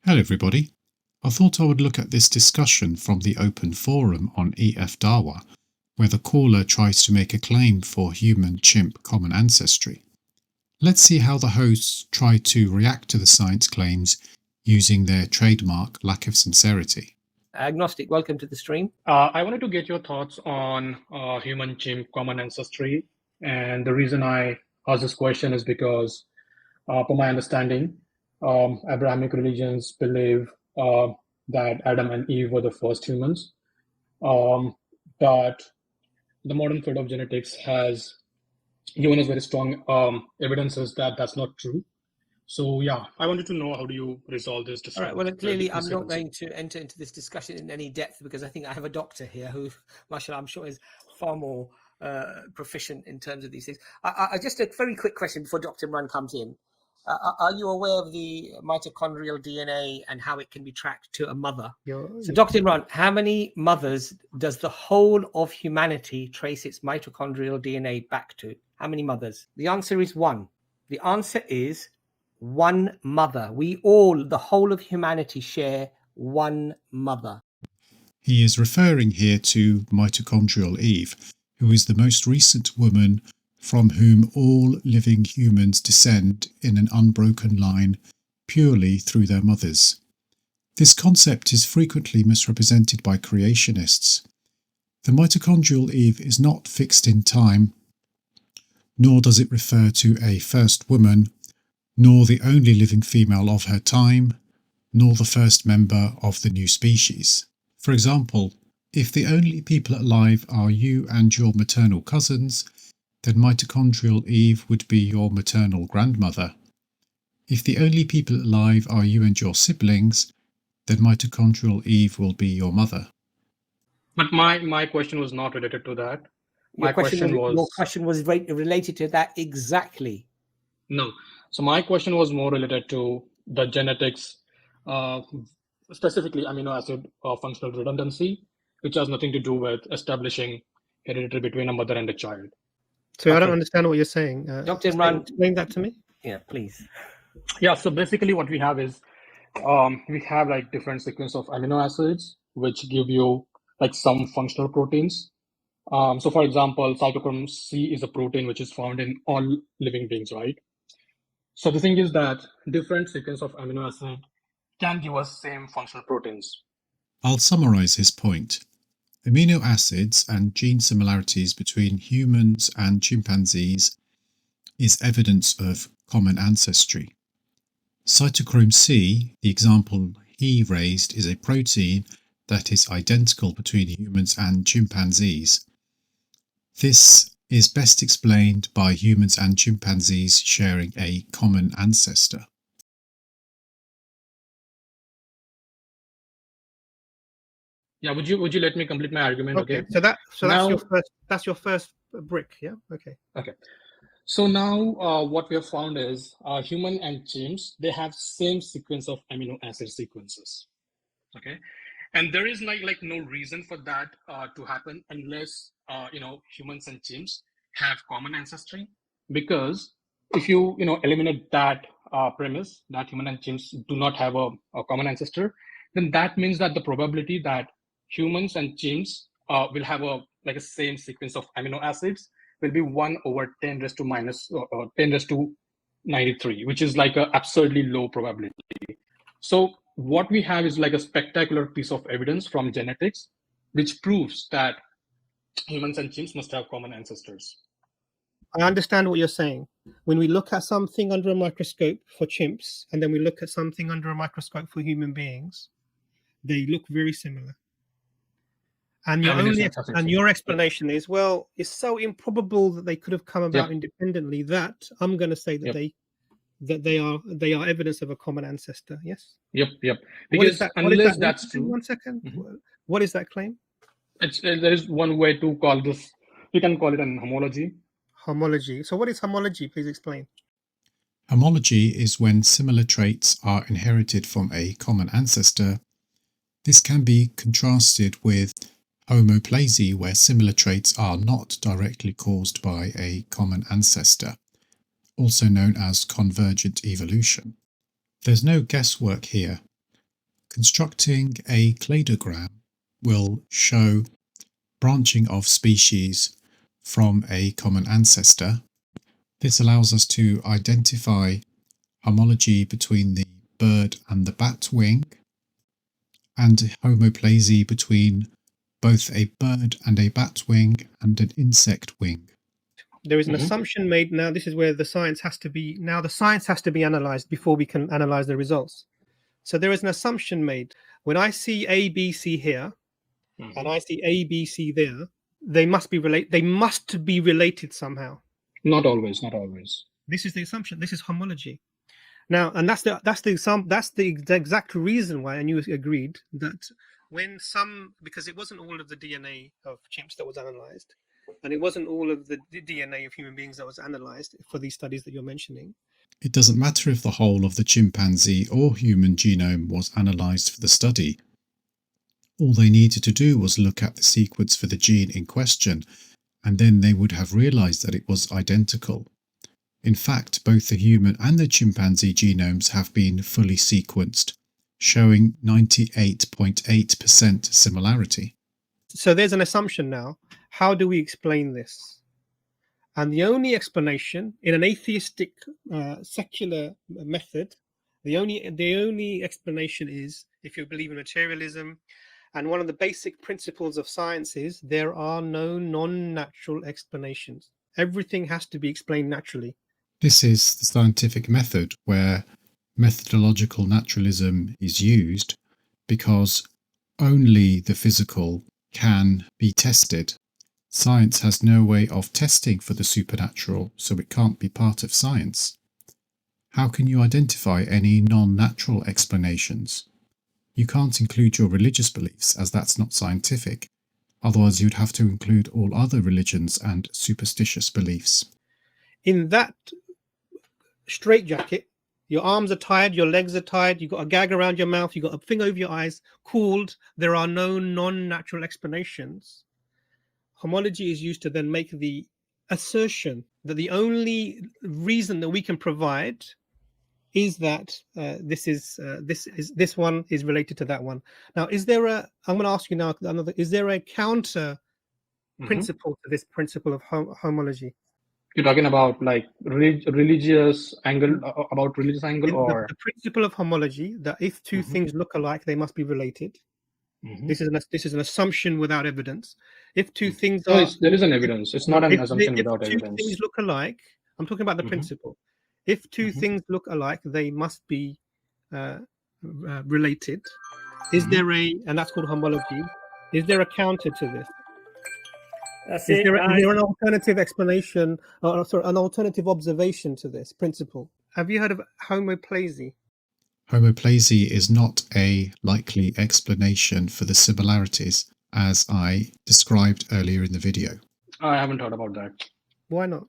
Hello everybody. I thought I would look at this discussion from the open forum on EFDawah, where the caller tries to make a claim for human-chimp common ancestry. Let's see how the hosts try to react to the science claims using their trademark lack of sincerity. Agnostic, welcome to the stream. I wanted to get your thoughts on human-chimp common ancestry. And the reason I asked this question is because, from my understanding, Abrahamic religions believe that Adam and Eve were the first humans. But the modern field of genetics has given us very strong evidences that that's not true. So yeah, I wanted to know, how do you resolve this All right, well, clearly I'm not going to enter into this discussion in any depth because I think I have a doctor here who, mashallah, I'm sure is far more proficient in terms of these things. I just a very quick question before Dr. Imran comes in. Are you aware of the mitochondrial DNA and how it can be tracked to a mother? So Dr. Imran, how many mothers does the whole of humanity trace its mitochondrial DNA back to? How many mothers? The answer is one. The answer is one mother. We all, the whole of humanity, share one mother. He is referring here to Mitochondrial Eve, who is the most recent woman from whom all living humans descend in an unbroken line purely through their mothers. This concept is frequently misrepresented by creationists. The Mitochondrial Eve is not fixed in time, nor does it refer to a first woman, nor the only living female of her time, nor the first member of the new species. For example, if the only people alive are you and your maternal cousins, then Mitochondrial Eve would be your maternal grandmother. If the only people alive are you and your siblings, then Mitochondrial Eve will be your mother. But my question was not related to that. Your question was related to that exactly. No. So my question was more related to the genetics, specifically amino acid functional redundancy, which has nothing to do with establishing heredity between a mother and a child. So I don't understand what you're saying. Dr. Imran, explain that to me. Yeah, please. Yeah, so basically what we have is, we have like different sequence of amino acids, which give you like some functional proteins. So for example, cytochrome C is a protein which is found in all living beings, right? So the thing is that different sequence of amino acid can give us same functional proteins. I'll summarize his point. Amino acids and gene similarities between humans and chimpanzees is evidence of common ancestry. Cytochrome C, the example he raised, is a protein that is identical between humans and chimpanzees. This is best explained by humans and chimpanzees sharing a common ancestor. Yeah, would you let me complete my argument? Okay. So that's your first brick, yeah? Okay. Okay. So now what we have found is human and chimps, they have same sequence of amino acid sequences. Okay. And there is like no reason for that to happen unless humans and chimps have common ancestry. Because if you eliminate that premise that human and chimps do not have a common ancestor, then that means that the probability that humans and chimps will have a same sequence of amino acids will be 1 over 10 raised to minus 10 raised to 93, which is like a absurdly low probability. So what we have is like a spectacular piece of evidence from genetics, which proves that humans and chimps must have common ancestors. I understand what you're saying. When we look at something under a microscope for chimps, and then we look at something under a microscope for human beings, they look very similar. And your explanation is, well, it's so improbable that they could have come about independently that I'm going to say that they are evidence of a common ancestor. Yes. Yep. Because unless that's true. 1 second. Mm-hmm. What is that claim? There is one way to call this. We can call it an homology. Homology. So what is homology? Please explain. Homology is when similar traits are inherited from a common ancestor. This can be contrasted with homoplasy, where similar traits are not directly caused by a common ancestor, also known as convergent evolution. There's no guesswork here. Constructing a cladogram will show branching of species from a common ancestor. This allows us to identify homology between the bird and the bat wing, and homoplasy between both a bird and a bat wing and an insect wing. There is an assumption made now. This is where the science has to be. Now the science has to be analyzed before we can analyze the results. So there is an assumption made. When I see A, B, C here, and I see A, B, C there, they must be related. They must be related somehow. Not always. Not always. This is the assumption. This is homology. Now, and that's the exact reason why, and you agreed that when because it wasn't all of the DNA of chimps that was analyzed, and it wasn't all of the DNA of human beings that was analyzed for these studies that you're mentioning. It doesn't matter if the whole of the chimpanzee or human genome was analysed for the study. All they needed to do was look at the sequence for the gene in question, and then they would have realised that it was identical. In fact, both the human and the chimpanzee genomes have been fully sequenced, showing 98.8% similarity. So there's an assumption now. How do we explain this? And the only explanation in an atheistic secular method, the only explanation is if you believe in materialism, and one of the basic principles of science is there are no non-natural explanations. Everything has to be explained naturally. This is the scientific method where methodological naturalism is used because only the physical can be tested. Science has no way of testing for the supernatural, so it can't be part of science. How can you identify any non-natural explanations? You can't include your religious beliefs, as that's not scientific. Otherwise, you'd have to include all other religions and superstitious beliefs. In that straitjacket, your arms are tied, your legs are tied, you've got a gag around your mouth, you've got a thing over your eyes, cooled, there are no non-natural explanations. Homology is used to then make the assertion that the only reason that we can provide is that this one is related to that one. Now, I'm going to ask you now another. Is there a counter principle to this principle of homology? You're talking about like religious angle, or the principle of homology, that if two things look alike, they must be related. This is an assumption without evidence. If two things there is an evidence. It's not an assumption without evidence. If two things look alike, I'm talking about the principle. If two things look alike, they must be related. Is there and that's called homology. Is there a counter to this? Is there an alternative explanation, or an alternative observation to this principle? Have you heard of homoplasy? Homoplasy is not a likely explanation for the similarities, as I described earlier in the video. I haven't heard about that. Why not?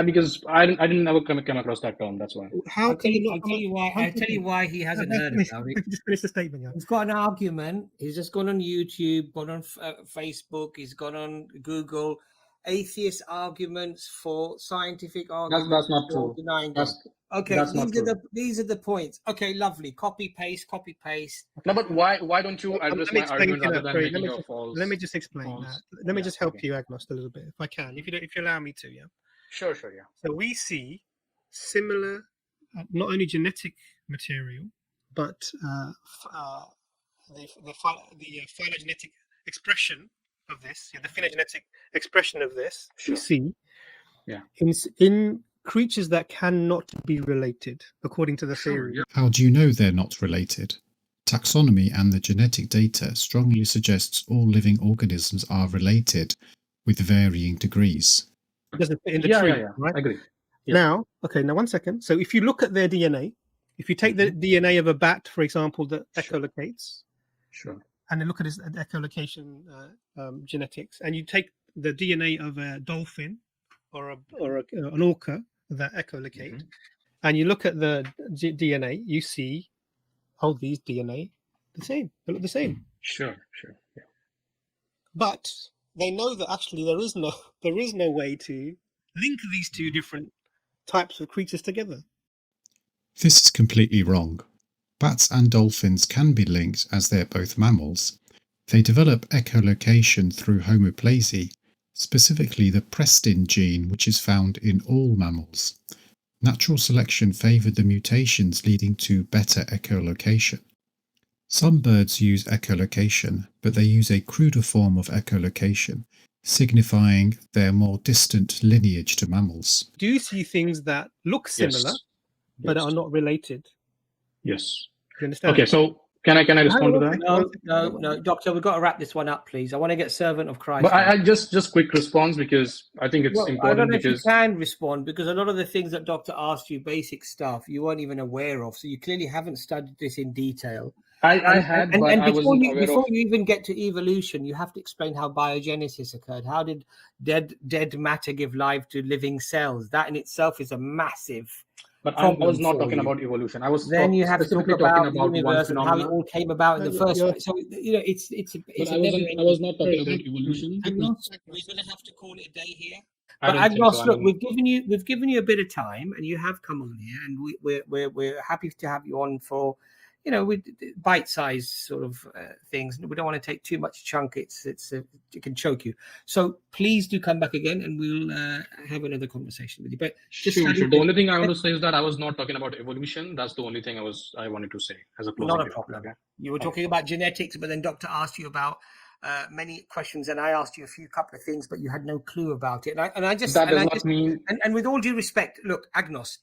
Because I didn't ever come across that term. That's why. I'll tell you why he hasn't heard about it. Just finish the statement. Yeah. He's got an argument. He's just gone on YouTube, gone on Facebook. He's gone on Google. Atheist arguments for scientific arguments. That's not true. Denying them. Okay, these are the points. Okay, lovely. Copy paste. No, but why don't you address my argument rather than making your false? Let me just explain that. Let me just help you, Agnost, a little bit, if I can. If you allow me to, yeah. Sure, yeah. So we see similar, not only genetic material, but the phylogenetic expression of this, the phylogenetic expression of this, we see in creatures that cannot be related, according to the theory. How do you know they're not related? Taxonomy and the genetic data strongly suggests all living organisms are related with varying degrees. It doesn't fit in the tree, right? I agree. Yeah. Now, one second. So if you look at their DNA, if you take the DNA of a bat, for example, that echolocates, and then look at its echolocation genetics, and you take the DNA of a dolphin or an orca that echolocate, and you look at the DNA, you see, these DNA the same. They look the same. Sure. Yeah. But they know that actually there is no way to link these two different types of creatures together. This is completely wrong. Bats and dolphins can be linked as they are both mammals. They develop echolocation through homoplasy, specifically the prestin gene, which is found in all mammals. Natural selection favoured the mutations leading to better echolocation. Some birds use echolocation, but they use a cruder form of echolocation, signifying their more distant lineage to mammals. Do you see things that look similar Yes. but Yes. are not related? Yes. Do you understand? Okay, so can I respond to that? No, Doctor, we've got to wrap this one up, please. I want to get servant of Christ. But I just quick response because I think it's Well, important. I don't know because if you can respond because a lot of the things that Doctor asked you, basic stuff, you weren't even aware of. So you clearly haven't studied this in detail. I had, but I wasn't aware before of. you even get to evolution, you have to explain how biogenesis occurred. How did dead matter give life to living cells? That in itself is a massive. But I was not talking about evolution. I was you have to talk specifically talking about about the universe one and how it phenomenon. all came about in the first place. So it's But I was not talking about evolution. Agnos, we're going to have to call it a day here. I But don't think Agnos, so. I look, mean, we've given you a bit of time, and you have come on here, and we're happy to have you on for, with bite-sized sort of things. We don't want to take too much chunk; it can choke you. So please do come back again, and we'll have another conversation with you. But just sure. The only thing I want to say is that I was not talking about evolution. That's the only thing I wanted to say as a closing. Not a problem. Okay? You were talking about genetics, but then Doctor asked you about many questions, and I asked you a couple of things, but you had no clue about it. And I just that does not mean. And with all due respect, look, Agnos,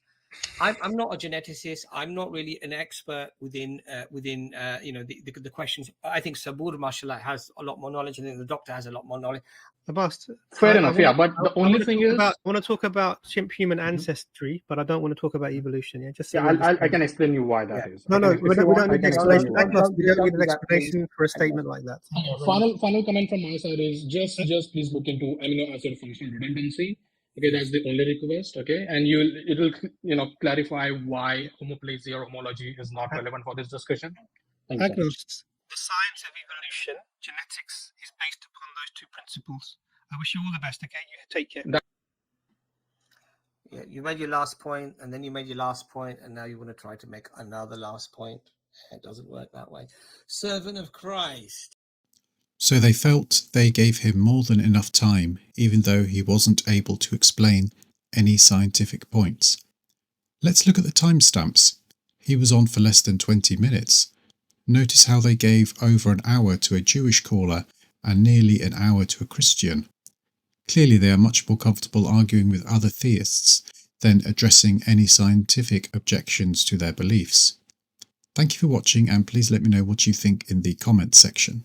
I'm not a geneticist. I'm not really an expert within the questions. I think Sabur, mashallah, has a lot more knowledge, and the Doctor has a lot more knowledge. Fair enough, yeah. But the only thing is, I want to talk about chimp human ancestry, but I don't want to talk about evolution. Yeah, just so I can explain you why that is. No, we don't need an explanation. We don't need an explanation for a statement like that. Final comment from my side is just please look into amino acid functional redundancy. Okay, that's the only request. Okay, and it'll clarify why homoplasy or homology is not relevant for this discussion. Thank you. The science of evolution, genetics, is based upon those two principles. I wish you all the best. Okay, you take care. Yeah, you made your last point, and then you made your last point, and now you want to try to make another last point. It doesn't work that way. Servant of Christ. So they felt they gave him more than enough time, even though he wasn't able to explain any scientific points. Let's look at the timestamps. He was on for less than 20 minutes. Notice how they gave over an hour to a Jewish caller and nearly an hour to a Christian. Clearly they are much more comfortable arguing with other theists than addressing any scientific objections to their beliefs. Thank you for watching, and please let me know what you think in the comments section.